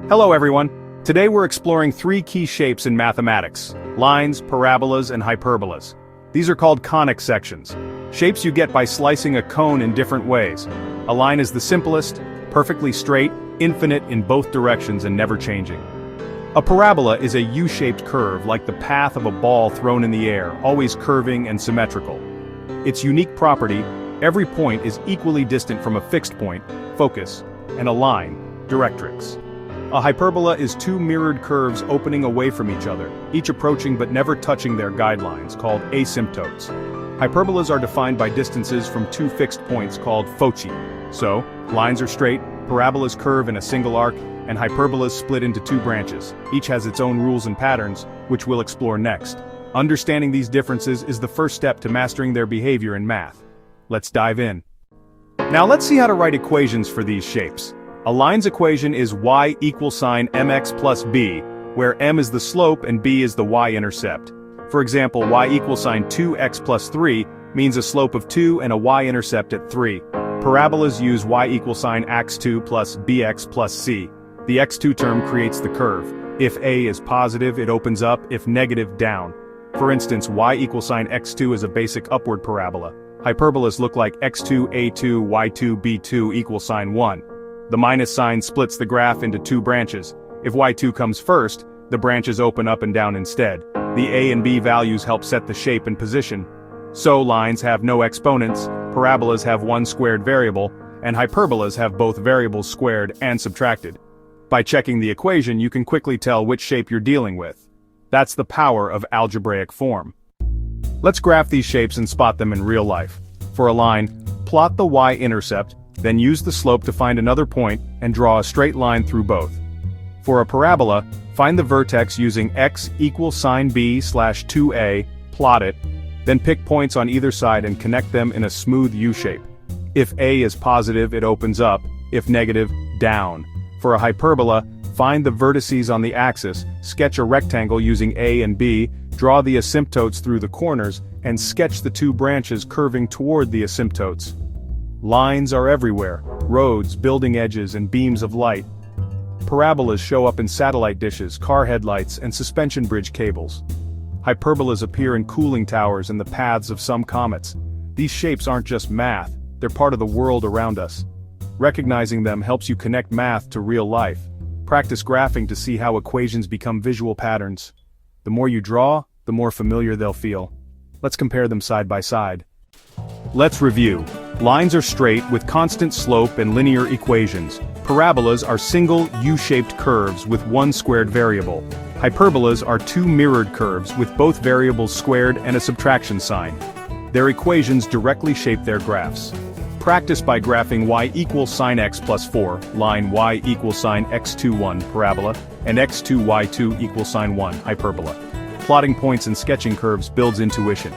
Hello everyone. Today we're exploring three key shapes in mathematics: lines, parabolas, and hyperbolas. These are called conic sections, shapes you get by slicing a cone in different ways. A line is the simplest, perfectly straight, infinite in both directions and never changing. A parabola is a U-shaped curve like the path of a ball thrown in the air, always curving and symmetrical. Its unique property: every point is equally distant from a fixed point, focus, and a line, directrix. A hyperbola is two mirrored curves opening away from each other, each approaching but never touching their guidelines, called asymptotes. Hyperbolas are defined by distances from two fixed points called foci. So, lines are straight, parabolas curve in a single arc, and hyperbolas split into two branches. Each has its own rules and patterns, which we'll explore next. Understanding these differences is the first step to mastering their behavior in math. Let's dive in. Now let's see how to write equations for these shapes. A line's equation is y equals sine mx plus b, where m is the slope and b is the y-intercept. For example, y equals sine 2x plus 3 means a slope of 2 and a y-intercept at 3. Parabolas use y equals sine x2 plus bx plus c. The x2 term creates the curve. If a is positive, it opens up; if negative, down. For instance, y equals sine x2 is a basic upward parabola. Hyperbolas look like x2 a2 y2 b2 equals sine 1. The minus sign splits the graph into two branches. If y2 comes first, the branches open up and down instead. The a and b values help set the shape and position. So lines have no exponents, parabolas have one squared variable, and hyperbolas have both variables squared and subtracted. By checking the equation, you can quickly tell which shape you're dealing with. That's the power of algebraic form. Let's graph these shapes and spot them in real life. For a line, plot the y-intercept, then use the slope to find another point and draw a straight line through both. For a parabola, find the vertex using x equals sine b slash 2a, plot it, then pick points on either side and connect them in a smooth U-shape. If a is positive, it opens up; if negative, down. For a hyperbola, find the vertices on the axis, sketch a rectangle using a and b, draw the asymptotes through the corners, and sketch the two branches curving toward the asymptotes. Lines are everywhere: roads, building edges, and beams of light. Parabolas show up in satellite dishes, car headlights, and suspension bridge cables. Hyperbolas appear in cooling towers and the paths of some comets. These shapes aren't just math, they're part of the world around us. Recognizing them helps you connect math to real life. Practice graphing to see how equations become visual patterns. The more you draw, the more familiar they'll feel. Let's compare them side by side. Let's review. Lines are straight with constant slope and linear equations. Parabolas are single U-shaped curves with one squared variable. Hyperbolas are two mirrored curves with both variables squared and a subtraction sign. Their equations directly shape their graphs. Practice by graphing y equals sine x plus 4, line y equals sine x2 1 parabola, and x2 y2 equals sine 1 hyperbola. Plotting points and sketching curves builds intuition.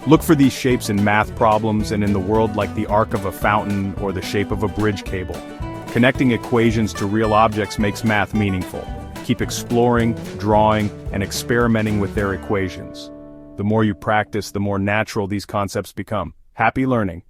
Look for these shapes in math problems and in the world like the arc of a fountain or the shape of a bridge cable. Connecting equations to real objects makes math meaningful. Keep exploring, drawing, and experimenting with their equations. The more you practice, the more natural these concepts become. Happy learning!